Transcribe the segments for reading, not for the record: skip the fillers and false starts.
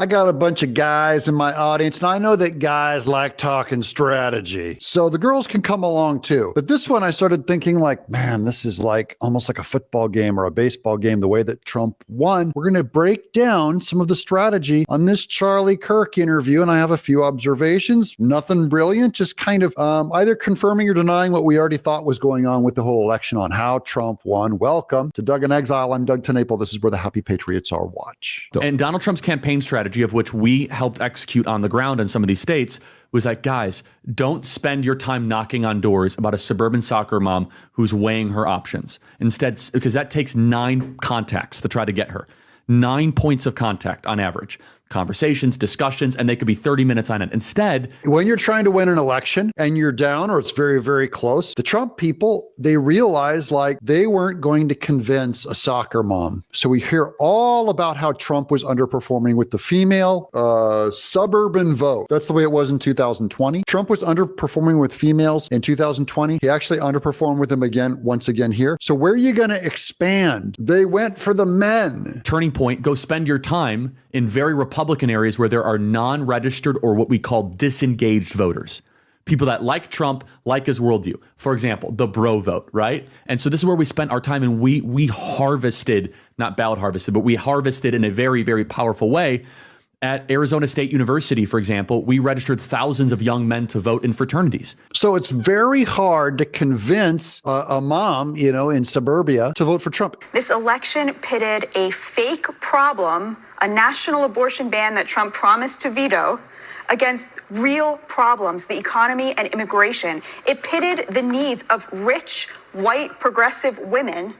I got a bunch of guys in my audience, and I know that guys like talking strategy. So the girls can come along too. But this one, I started thinking like, man, this is like almost like a football game or a baseball game, the way that Trump won. We're going to break down some of the strategy on this Charlie Kirk interview, and I have a few observations. Nothing brilliant, just kind of either confirming or denying what we already thought was going on with the whole election on how Trump won. Welcome to Doug in Exile. I'm Doug TenNapel. This is where the happy patriots are. Watch. And Donald Trump's campaign strategy, of which we helped execute on the ground in some of these states, was that, guys, don't spend your time knocking on doors about a suburban soccer mom who's weighing her options. Instead, because that takes 9 contacts to try to get her. 9 points of contact on average. Conversations, discussions, and they could be 30 minutes on it. Instead, when you're trying to win an election and you're down or it's very, very close, the Trump people, they realized like they weren't going to convince a soccer mom. So we hear all about how Trump was underperforming with the female suburban vote. That's the way it was in 2020. Trump was underperforming with females in 2020. He actually underperformed with them once again here. So where are you going to expand? They went for the men. Turning point, go spend your time in very Republican areas where there are non-registered or what we call disengaged voters. People that like Trump, like his worldview. For example, the bro vote, right? And so this is where we spent our time, and we harvested, not ballot harvested, but we harvested in a very, very powerful way. At Arizona State University, for example, we registered thousands of young men to vote in fraternities. So it's very hard to convince a mom, in suburbia to vote for Trump. This election pitted a fake problem, a national abortion ban that Trump promised to veto, against real problems, the economy and immigration. It pitted the needs of rich, white, progressive women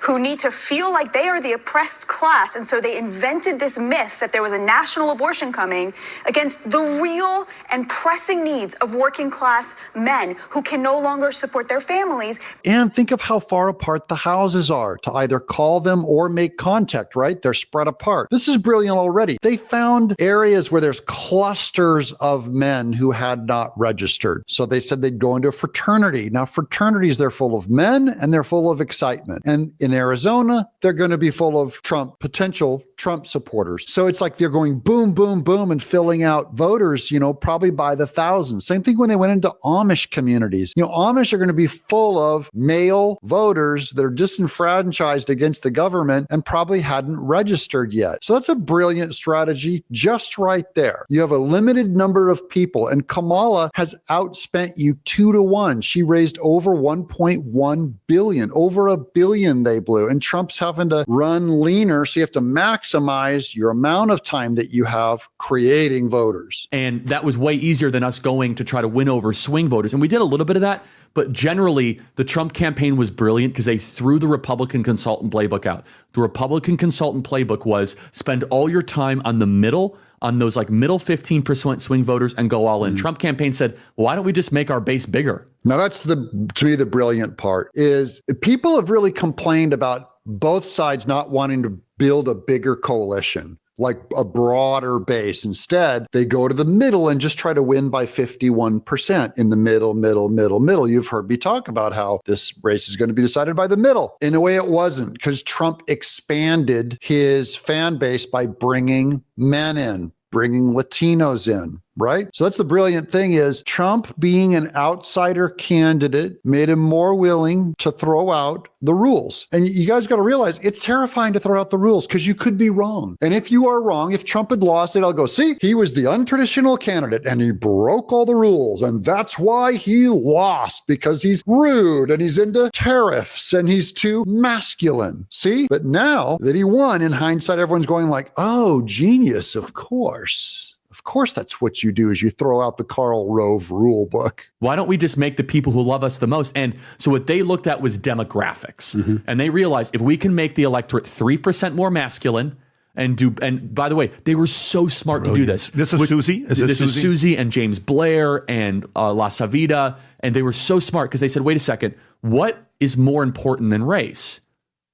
who need to feel like they are the oppressed class. And so they invented this myth that there was a national abortion coming against the real and pressing needs of working class men who can no longer support their families. And think of how far apart the houses are to either call them or make contact, right? They're spread apart. This is brilliant already. They found areas where there's clusters of men who had not registered. So they said they'd go into a fraternity. Now, fraternities, they're full of men and they're full of excitement. And in Arizona, they're going to be full of potential Trump supporters. So it's like they're going boom, boom, boom and filling out voters, probably by the thousands. Same thing when they went into Amish communities. Amish are going to be full of male voters that are disenfranchised against the government and probably hadn't registered yet. So that's a brilliant strategy just right there. You have a limited number of people, and Kamala has outspent you 2-to-1. She raised over 1.1 billion, over $1 billion they blew, and Trump's having to run leaner. So you have to maximize your amount of time that you have creating voters. And that was way easier than us going to try to win over swing voters. And we did a little bit of that, but generally the Trump campaign was brilliant because they threw the Republican consultant playbook out. The Republican consultant playbook was spend all your time on the middle, on those like middle 15% swing voters and go all in. Trump campaign said, well, why don't we just make our base bigger? Now that's to me, the brilliant part is people have really complained about both sides not wanting to build a bigger coalition, like a broader base. Instead, they go to the middle and just try to win by 51% in the middle. You've heard me talk about how this race is going to be decided by the middle. In a way, it wasn't, because Trump expanded his fan base by bringing men in, bringing Latinos in, right? So that's the brilliant thing is Trump being an outsider candidate made him more willing to throw out the rules. And you guys got to realize it's terrifying to throw out the rules because you could be wrong. And if you are wrong, if Trump had lost it, I'll go, see, he was the untraditional candidate and he broke all the rules. And that's why he lost, because he's rude and he's into tariffs and he's too masculine. See? But now that he won, in hindsight, everyone's going like, oh, genius, of course. Of course, that's what you do is you throw out the Karl Rove rule book. Why don't we just make the people who love us the most? And so what they looked at was demographics. And they realized if we can make the electorate 3% more masculine and by the way, they were so smart to do this. This is Susie? This is Susie and James Blair and La Savita. And they were so smart because they said, wait a second, what is more important than race?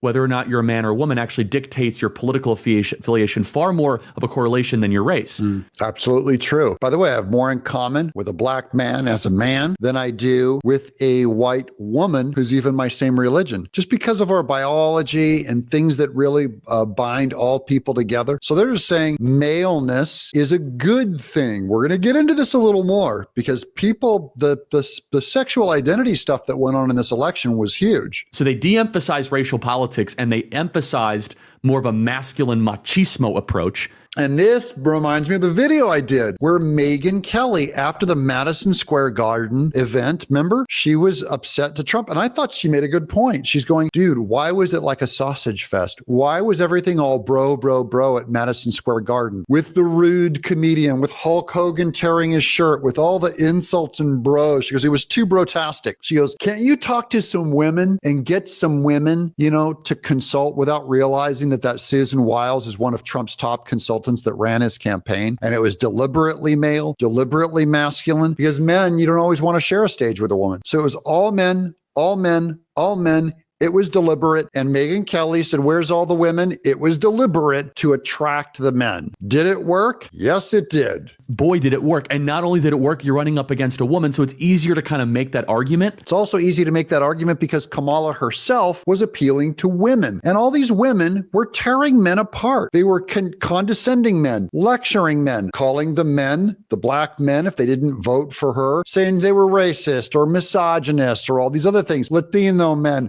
whether or not you're a man or a woman, actually dictates your political affiliation far more of a correlation than your race. Absolutely true. By the way, I have more in common with a black man as a man than I do with a white woman who's even my same religion, just because of our biology and things that really bind all people together. So they're just saying maleness is a good thing. We're going to get into this a little more because people, the sexual identity stuff that went on in this election was huge. So they de-emphasized racial politics and they emphasized more of a masculine machismo approach. And this reminds me of the video I did where Megyn Kelly, after the Madison Square Garden event, remember, she was upset to Trump. And I thought she made a good point. She's going, dude, why was it like a sausage fest? Why was everything all bro at Madison Square Garden with the rude comedian, with Hulk Hogan tearing his shirt, with all the insults and bros? She goes, it was too brotastic. She goes, can't you talk to some women and get some women, to consult without realizing that Susan Wiles is one of Trump's top consultants that ran his campaign, and it was deliberately male, deliberately masculine, because men, you don't always want to share a stage with a woman. So it was all men, all men, all men. It was deliberate. And Megyn Kelly said, where's all the women? It was deliberate to attract the men. Did it work? Yes, it did. Boy, did it work. And not only did it work, you're running up against a woman, so it's easier to kind of make that argument. It's also easy to make that argument because Kamala herself was appealing to women. And all these women were tearing men apart. They were condescending men, lecturing men, calling the men, the black men, if they didn't vote for her, saying they were racist or misogynist or all these other things. Latino men.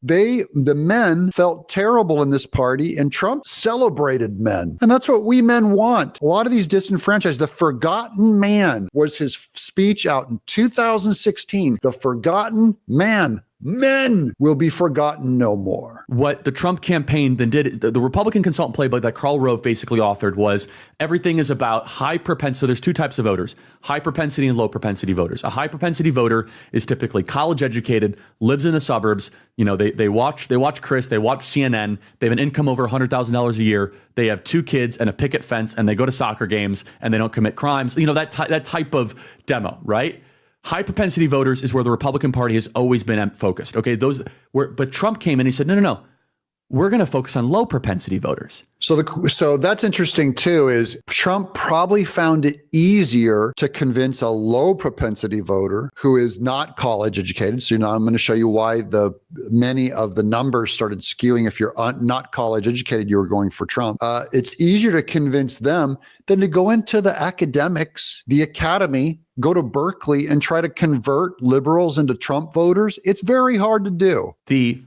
The men felt terrible in this party, and Trump celebrated men. And that's what we men want. A lot of these disenfranchised, the forgotten man was his speech out in 2016. The forgotten man. Men will be forgotten no more. What the Trump campaign then did, the Republican consultant playbook that Karl Rove basically authored was everything is about high propensity. So there's two types of voters, high propensity and low propensity voters. A high propensity voter is typically college educated, lives in the suburbs. They watch Chris, they watch CNN. They have an income over $100,000 a year. They have 2 kids and a picket fence, and they go to soccer games and they don't commit crimes. That type of demo, right? High propensity voters is where the Republican Party has always been focused. Okay, but Trump came in and he said, no. We're going to focus on low propensity voters. So that's interesting too, is Trump probably found it easier to convince a low propensity voter who is not college educated. So I'm going to show you why many of the numbers started skewing. If you're not college educated, you were going for Trump. It's easier to convince them than to go into the academics, the academy, go to Berkeley and try to convert liberals into Trump voters. It's very hard to do. The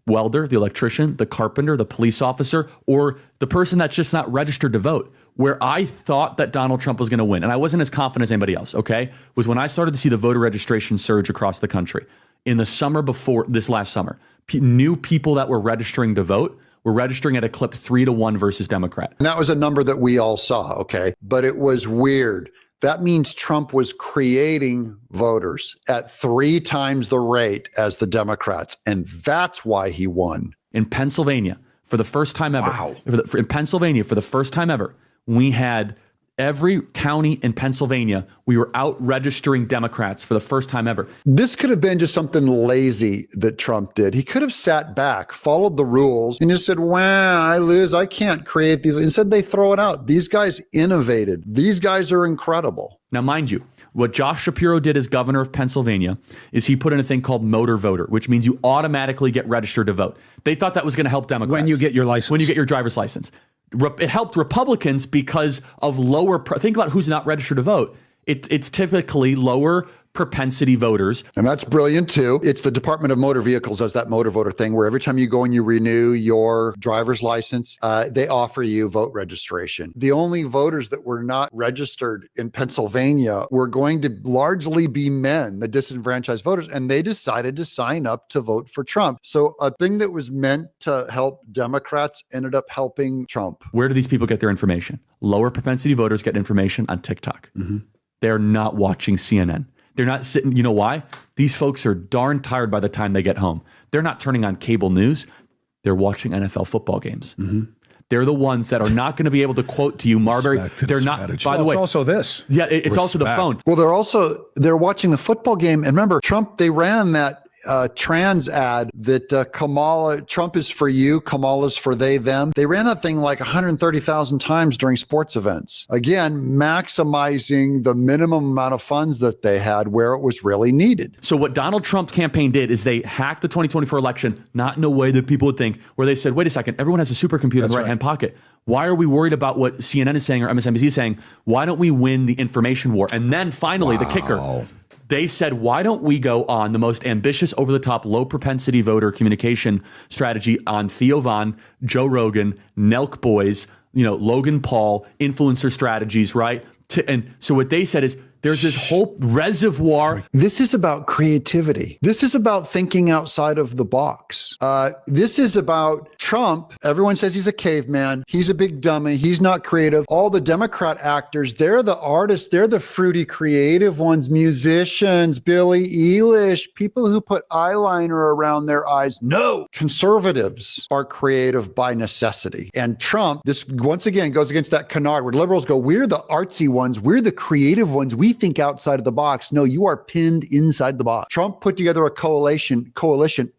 welder, the electrician, the carpenter, the police officer, or the person that's just not registered to vote. Where I thought that Donald Trump was going to win, and I wasn't as confident as anybody else, okay, was when I started to see the voter registration surge across the country. In the summer before this last summer, new people that were registering to vote were registering at a clip 3-1 versus Democrat. And that was a number that we all saw, okay? But it was weird. That means Trump was creating voters at 3 times the rate as the Democrats. And that's why he won. In Pennsylvania, for the first time ever, in Pennsylvania, for the first time ever, we had every county in Pennsylvania, we were out registering Democrats for the first time ever. This could have been just something lazy that Trump did. He could have sat back, followed the rules, and just said, wow, I lose. I can't create these. Instead, they throw it out. These guys innovated. These guys are incredible. Now, mind you, what Josh Shapiro did as governor of Pennsylvania is he put in a thing called motor voter, which means you automatically get registered to voat. They thought that was going to help Democrats. When you get your license. When you get your driver's license. It helped Republicans because of lower, think about who's not registered to vote. It's typically lower propensity voters. And that's brilliant too. It's the Department of Motor Vehicles does that motor voter thing where every time you go and you renew your driver's license, they offer you vote registration. The only voters that were not registered in Pennsylvania were going to largely be men, the disenfranchised voters, and they decided to sign up to vote for Trump. So a thing that was meant to help Democrats ended up helping Trump. Where do these people get their information? Lower propensity voters get information on TikTok. Mm-hmm. They're not watching CNN. They're not sitting, you know why? These folks are darn tired by the time they get home. They're not turning on cable news. They're watching NFL football games. Mm-hmm. They're the ones that are not going to be able to quote to you, Marbury. They're not, strategy. by the way. It's also this. Yeah, it's also the phone. Well, they're watching the football game. And remember, Trump, they ran that trans ad that Trump is for you, Kamala's for they, them. They ran that thing like 130,000 times during sports events. Again, maximizing the minimum amount of funds that they had where it was really needed. So what Donald Trump's campaign did is they hacked the 2024 election, not in a way that people would think, where they said, wait a second, everyone has a supercomputer in the right-hand pocket. Why are we worried about what CNN is saying or MSNBC is saying? Why don't we win the information war? And then finally, the kicker, they said, why don't we go on the most ambitious, over-the-top, low-propensity voter communication strategy on Theo Von, Joe Rogan, Nelk Boys, Logan Paul, influencer strategies, right? And so what they said is, there's this whole reservoir. This is about creativity. This is about thinking outside of the box. This is about Trump. Everyone says he's a caveman. He's a big dummy. He's not creative. All the Democrat actors, they're the artists. They're the fruity, creative ones, musicians, Billie Eilish, people who put eyeliner around their eyes. No, conservatives are creative by necessity. And Trump, this once again goes against that canard where liberals go, we're the artsy ones. We're the creative ones. We think outside of the box. No, you are pinned inside the box. Trump put together a coalition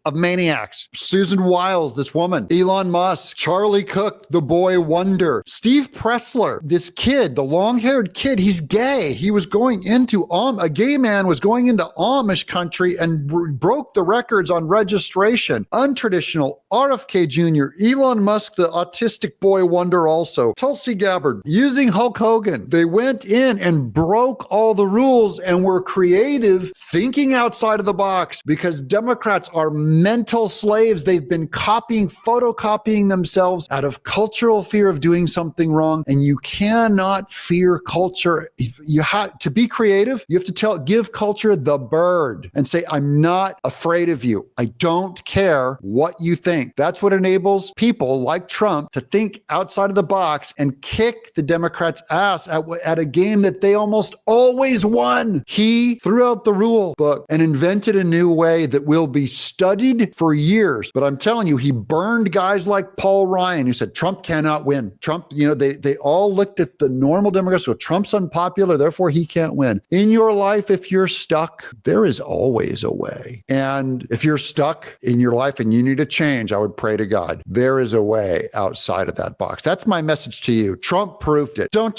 of maniacs. Susan Wiles, this woman, Elon Musk, Charlie Cook, the boy wonder, Steve Pressler, this kid, the long-haired kid, he's gay. He was going into a gay man was going into Amish country and broke the records on registration. Untraditional, RFK Jr., Elon Musk, the autistic boy wonder also, Tulsi Gabbard, using Hulk Hogan. They went in and broke all the rules and were creative, thinking outside of the box, because Democrats are mental slaves. They've been photocopying themselves out of cultural fear of doing something wrong. And you cannot fear culture. You have to be creative. You have to give culture the bird and say, I'm not afraid of you. I don't care what you think. That's what enables people like Trump to think outside of the box and kick the Democrats' ass at a game that they almost always won. He threw out the rule book and invented a new way that will be studied for years. But I'm telling you, he burned guys like Paul Ryan who said Trump cannot win. Trump, they all looked at the normal Democrats. So Trump's unpopular, therefore he can't win. In your life, if you're stuck, there is always a way. And if you're stuck in your life and you need a change, I would pray to God, there is a way outside of that box. That's my message to you. Trump proved it. Don't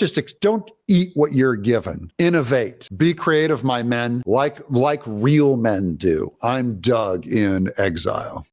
eat what you're given. Innovate. Be creative, my men, like real men do. I'm Doug in Exile.